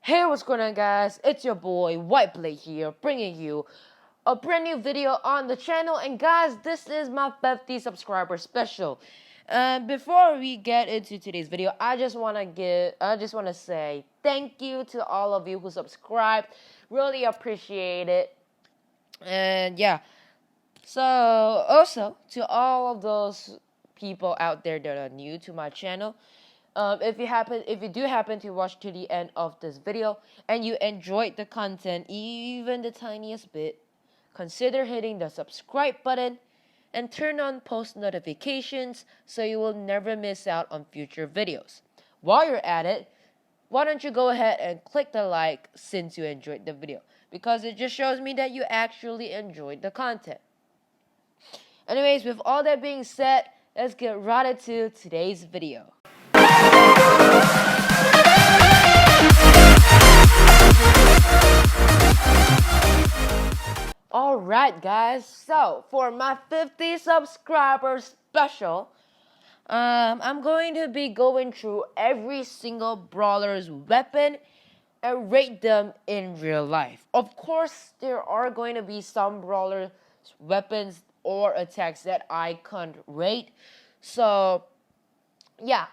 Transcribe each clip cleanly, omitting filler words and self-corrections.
Hey, what's going on, guys? It's your boy Whiteblade here, bringing you a brand new video on the channel. And guys, this is my 50 subscriber special. Before we get into today's video, I just want to say thank you to all of you who subscribed. Really appreciate it. And yeah, so also to all of those people out there that are new to my channel. If you do happen to watch to the end of this video and you enjoyed the content even the tiniest bit, consider hitting the subscribe button and turn on post notifications so you will never miss out on future videos. While you're at it, why don't you go ahead and click the like since you enjoyed the video, because it just shows me that you actually enjoyed the content. Anyways, with all that being said, let's get right into today's video. Alright guys, so for my 50 subscribers special, I'm going to be going through every single brawler's weapon and rate them in real life. Of course, there are going to be some brawlers' weapons or attacks that I can't rate. So, yeah,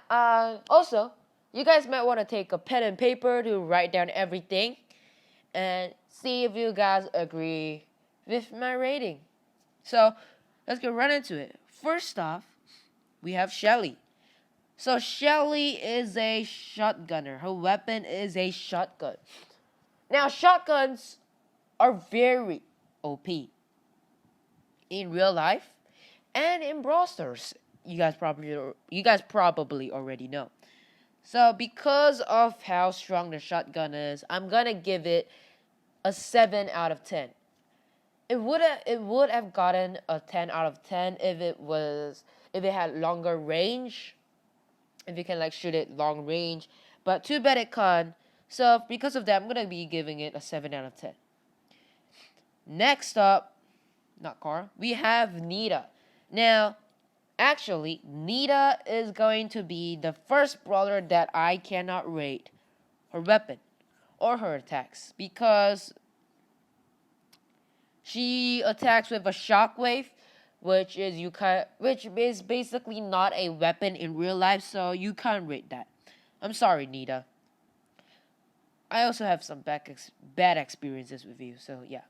also, you guys might want to take a pen and paper to write down everything and see if you guys agree with my rating. So, let's get right into it. First off, we have Shelly. So, Shelly is a shotgunner. Her weapon is a shotgun. Now, shotguns are very OP in real life and in Brawl Stars. You guys probably already know. So, because of how strong the shotgun is, I'm gonna give it a 7 out of 10. It would have gotten a 10 out of 10 if it had longer range, if you can shoot it long range, but too bad it can't. So because of that, I'm gonna be giving it a 7 out of 10. Next up, we have Nita. Now, actually, Nita is going to be the first brawler that I cannot rate her weapon or her attacks, because she attacks with a shockwave, which is basically not a weapon in real life, so you can't rate that. I'm sorry, Nita. I also have some bad experiences with you, so yeah.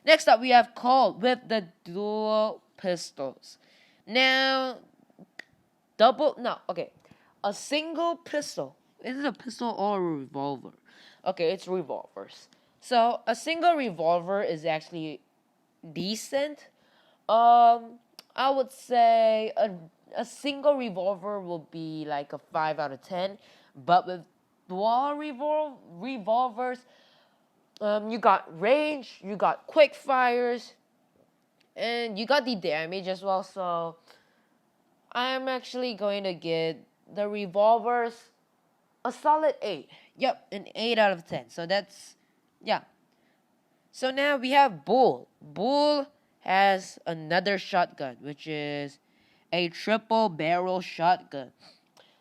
Next up, we have Cole with the dual pistols. Now, a single pistol. Is it a pistol or a revolver? Okay, it's revolvers. So, a single revolver is actually decent. I would say a single revolver will be like a 5 out of 10. But with dual revolvers, you got range, you got quick fires, and you got the damage as well. So I'm actually going to give the revolvers a solid 8. Yep, an 8 out of 10. So that's, yeah. So now we have Bull. Bull has another shotgun, which is a triple barrel shotgun.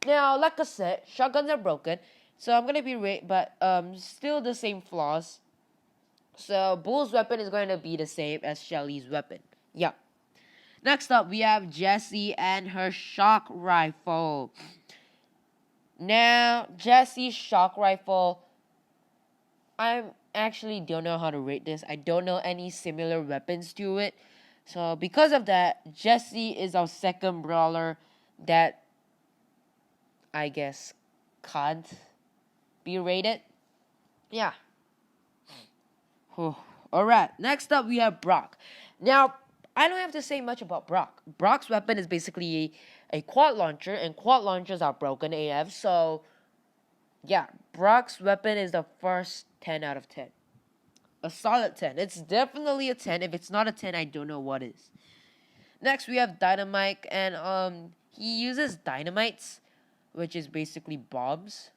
Now, like I said, shotguns are broken, so I'm gonna be but still the same flaws. So Bull's weapon is going to be the same as Shelly's weapon. Yeah. Next up, we have Jessie and her shock rifle. Now, Jessie's shock rifle, I actually don't know how to rate this. I don't know any similar weapons to it. So because of that, Jessie is our second brawler that I guess can't be rated. Yeah. Alright, next up we have Brock. Now, I don't have to say much about Brock. Brock's weapon is basically a quad launcher, and quad launchers are broken AF. So, yeah, Brock's weapon is the first 10 out of 10. A solid 10. It's definitely a 10. If it's not a 10, I don't know what is. Next, we have Dynamite, and he uses dynamites, which is basically bombs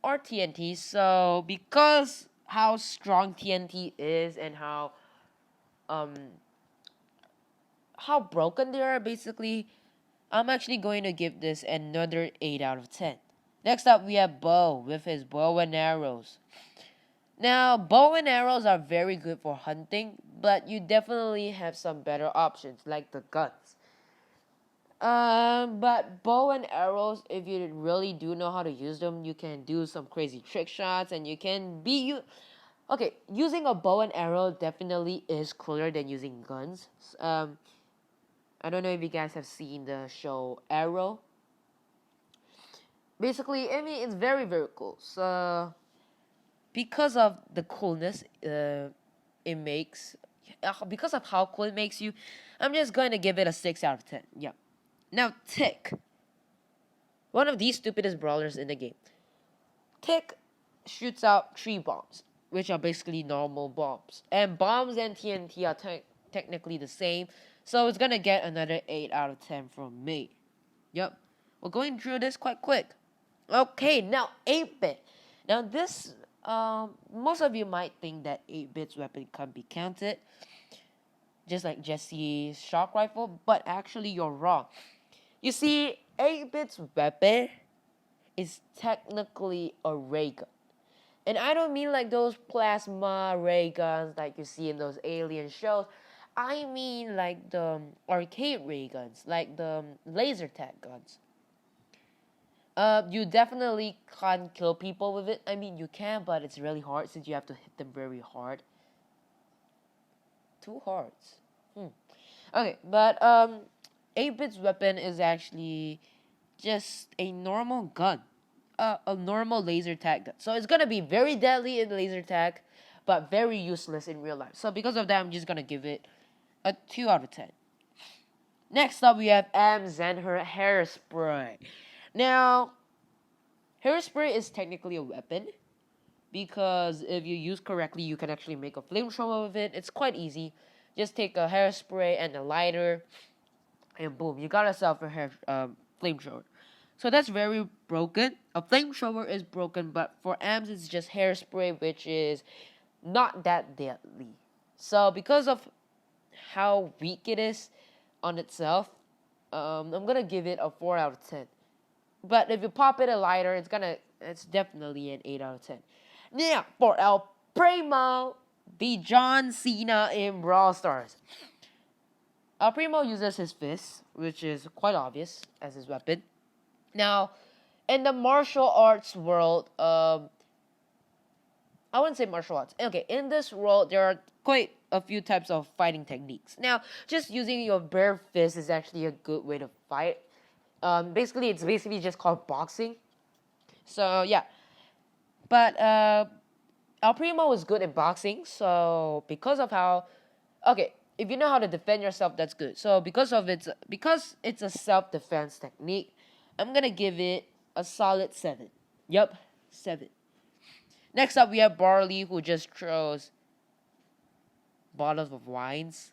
or TNT. So, because how strong TNT is and how broken they are, basically, I'm actually going to give this another 8 out of 10. Next up, we have Bo with his bow and arrows. Now, bow and arrows are very good for hunting, but you definitely have some better options like the guns. But bow and arrows, if you really do know how to use them, you can do some crazy trick shots, and you can be you. Okay, using a bow and arrow definitely is cooler than using guns. I don't know if you guys have seen the show Arrow. Basically, I mean, it's very very cool. So because of the coolness, it makes, because of how cool it makes you, I'm just going to give it a 6 out of 10. Yeah. Now, Tick, one of the stupidest brawlers in the game. Tick shoots out 3 bombs, which are basically normal bombs. And bombs and TNT are technically the same, so it's gonna get another 8 out of 10 from me. Yep. We're going through this quite quick. Okay, now 8-bit. Now this, most of you might think that 8-bit's weapon can be counted, just like Jesse's shock rifle, but actually you're wrong. You see, 8-bit's weapon is technically a ray gun. And I don't mean like those plasma ray guns like you see in those alien shows. I mean like the arcade ray guns, like the laser tag guns. You definitely can't kill people with it. I mean, you can, but it's really hard since you have to hit them very hard. 2 hearts. Okay, but 8-bit's weapon is actually just a normal gun. A normal laser tag gun. So it's gonna be very deadly in laser tag, but very useless in real life. So because of that, I'm just gonna give it a 2 out of 10. Next up, we have Ems and her hairspray. Now, hairspray is technically a weapon because if you use correctly, you can actually make a flamethrower with it. It's quite easy. Just take a hairspray and a lighter, and boom, you got yourself a flamethrower. So that's very broken. A flamethrower is broken, but for Ems, it's just hairspray, which is not that deadly. So because of how weak it is on itself, I'm gonna give it a 4 out of 10. But if you pop it a lighter, it's definitely an 8 out of 10. Now for El Primo, the John Cena in Brawl Stars. El Primo uses his fist, which is quite obvious as his weapon. Now, in the martial arts world, I wouldn't say martial arts. Okay, in this world, there are quite a few types of fighting techniques. Now, just using your bare fist is actually a good way to fight. It's basically just called boxing. So, yeah. But, El Primo is good in boxing, so because of how... Okay, if you know how to defend yourself, that's good. So, because it's a self-defense technique, I'm gonna give it a solid 7. Yup, 7. Next up, we have Barley, who just throws bottles of wines.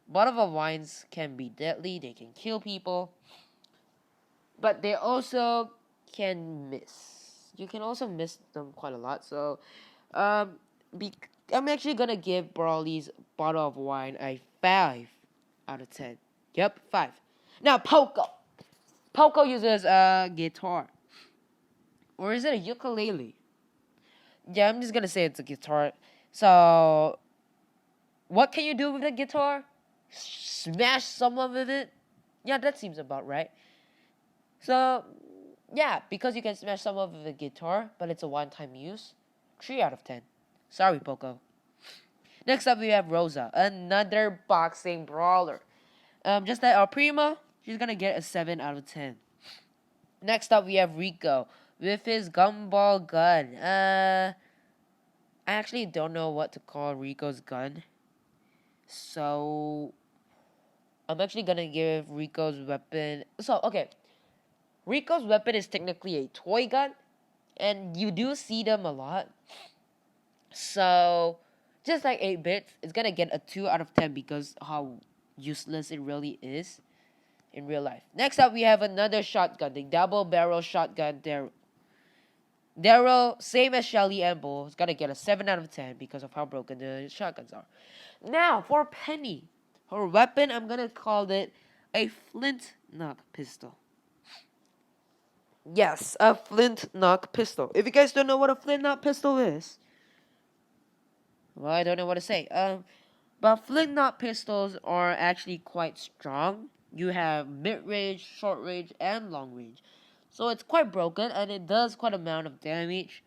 Bottles of wines can be deadly. They can kill people, but they also can miss. You can also miss them quite a lot. So, I'm actually gonna give Barley's bottle of wine a 5 out of 10. Yep, 5. Now, Poco. Poco uses a guitar. Or is it a ukulele? Yeah, I'm just gonna say it's a guitar. So, what can you do with a guitar? Smash someone with it? Yeah, that seems about right. So, yeah, because you can smash someone with a guitar, but it's a one-time use, 3 out of 10. Sorry, Poco. Next up, we have Rosa, another boxing brawler. Just like our Prima, she's gonna get a 7 out of 10. Next up, we have Rico with his gumball gun. I actually don't know what to call Rico's gun. So, I'm actually gonna give Rico's weapon... So, okay. Rico's weapon is technically a toy gun, and you do see them a lot. So, just like 8-bit, it's gonna get a 2 out of 10 because how useless it really is in real life. Next up, we have another shotgun, the double barrel shotgun Daryl. Daryl, same as Shelly and Bull, is gonna get a 7 out of 10 because of how broken the shotguns are. Now, for Penny, her weapon, I'm gonna call it a flint knock pistol. Yes, a flint knock pistol. If you guys don't know what a flint knock pistol is, well, I don't know what to say. But flint knock pistols are actually quite strong. You have mid-range, short-range, and long-range. So it's quite broken, and it does quite amount of damage.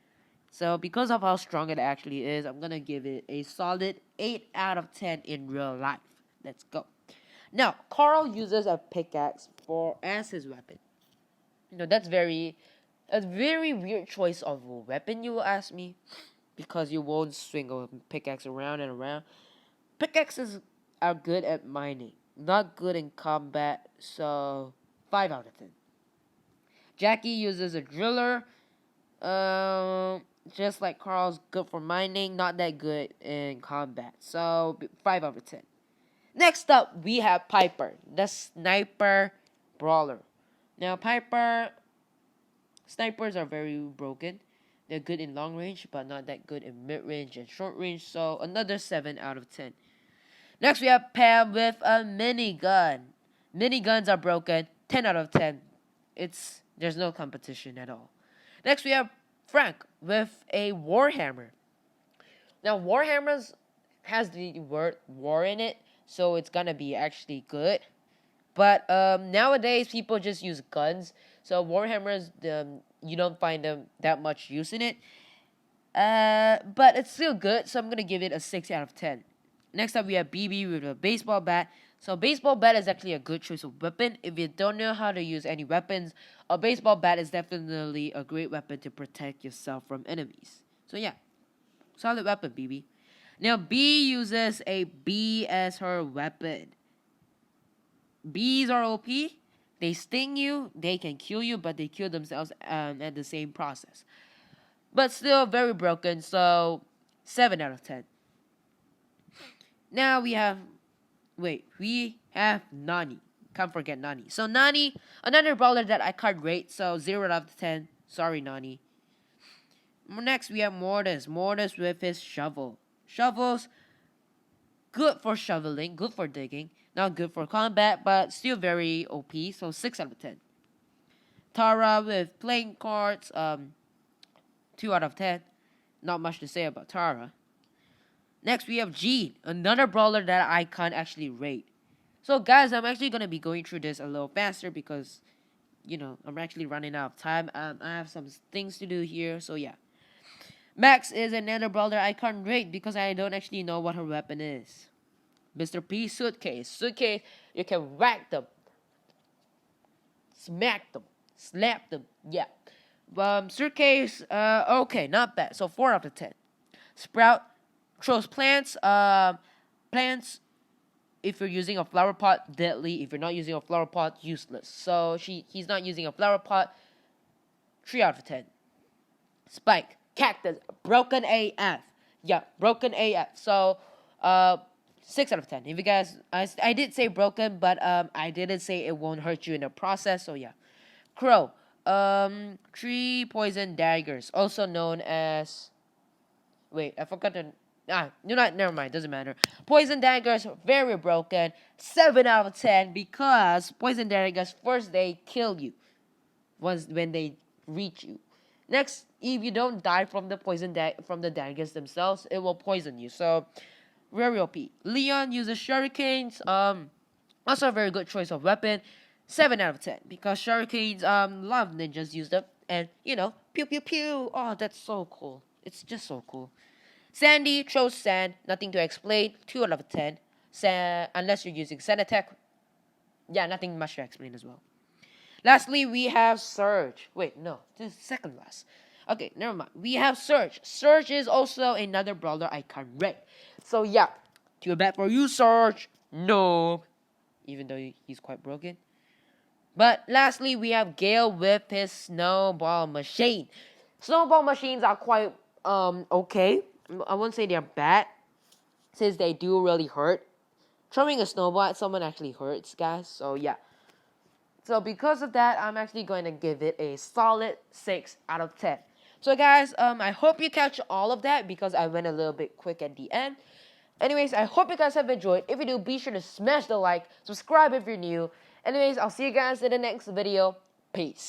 So because of how strong it actually is, I'm gonna give it a solid 8 out of 10 in real life. Let's go. Now, Carl uses a pickaxe as his weapon. That's a very weird choice of a weapon, you will ask me, because you won't swing a pickaxe around and around. Pickaxes are good at mining, not good in combat, so 5 out of 10. Jackie uses a driller, just like Carl's, good for mining, not that good in combat, so 5 out of 10. Next up, we have Piper, the sniper brawler. Now, snipers are very broken. They're good in long range, but not that good in mid range and short range, so another 7 out of 10. Next, we have Pam with a minigun. Miniguns are broken, 10 out of 10. There's no competition at all. Next, we have Frank with a warhammer. Now, warhammers has the word war in it, so it's gonna be actually good. But nowadays, people just use guns, so warhammers, you don't find them that much use in it. But it's still good, so I'm gonna give it a 6 out of 10. Next up, we have BB with a baseball bat. So baseball bat is actually a good choice of weapon. If you don't know how to use any weapons, a baseball bat is definitely a great weapon to protect yourself from enemies. So yeah, solid weapon, BB. Now, B uses a bee as her weapon. Bees are OP. They sting you, they can kill you, but they kill themselves at the same process. But still very broken, so 7 out of 10. Now we have Nani. Can't forget Nani. So Nani, another brawler that I can't rate, so 0 out of 10. Sorry, Nani. Next, we have Mortis. Mortis with his shovel. Shovels, good for shoveling, good for digging. Not good for combat, but still very OP, so 6 out of 10. Tara with playing cards, 2 out of 10. Not much to say about Tara. Next, we have Gene, another brawler that I can't actually rate. So, guys, I'm actually going to be going through this a little faster because, I'm actually running out of time. I have some things to do here, so yeah. Max is another brawler I can't rate because I don't actually know what her weapon is. Mr. P, Suitcase. Suitcase, you can whack them, smack them, slap them, yeah. Suitcase, okay, not bad. So 4 out of 10. Sprout throws plants. Plants, if you're using a flower pot, deadly. If you're not using a flower pot, useless. So he's not using a flower pot. 3 out of 10. Spike, cactus, broken AF. Yeah, broken AF. So 6 out of 10. If you guys, I did say broken, but I didn't say it won't hurt you in the process. So yeah. Crow, 3 poison daggers, also known as. Wait, I forgot to. Never mind, doesn't matter. Poison daggers, very broken. 7 out of 10 because poison daggers, first they kill you when they reach you. Next, if you don't die from the from the daggers themselves, it will poison you. So very OP. Leon uses shurikens. Also a very good choice of weapon. 7 out of 10 because shurikens, a lot of ninjas use them, and pew pew pew. Oh, that's so cool. It's just so cool. Sandy throws sand, nothing to explain, 2 out of 10. Unless you're using sand attack. Yeah, nothing much to explain as well. Lastly, we have Surge. Wait, no, this is second last. Okay, never mind. We have Surge. Surge is also another brawler I can't rate. So yeah, too bad for you, Surge. No, even though he's quite broken. But lastly, we have Gale with his snowball machine. Snowball machines are quite okay. I wouldn't say they're bad, since they do really hurt. Throwing a snowball at someone actually hurts, guys. So yeah. So because of that, I'm actually going to give it a solid 6 out of 10. So guys, I hope you catch all of that because I went a little bit quick at the end. Anyways, I hope you guys have enjoyed. If you do, be sure to smash the like, subscribe if you're new. Anyways, I'll see you guys in the next video. Peace.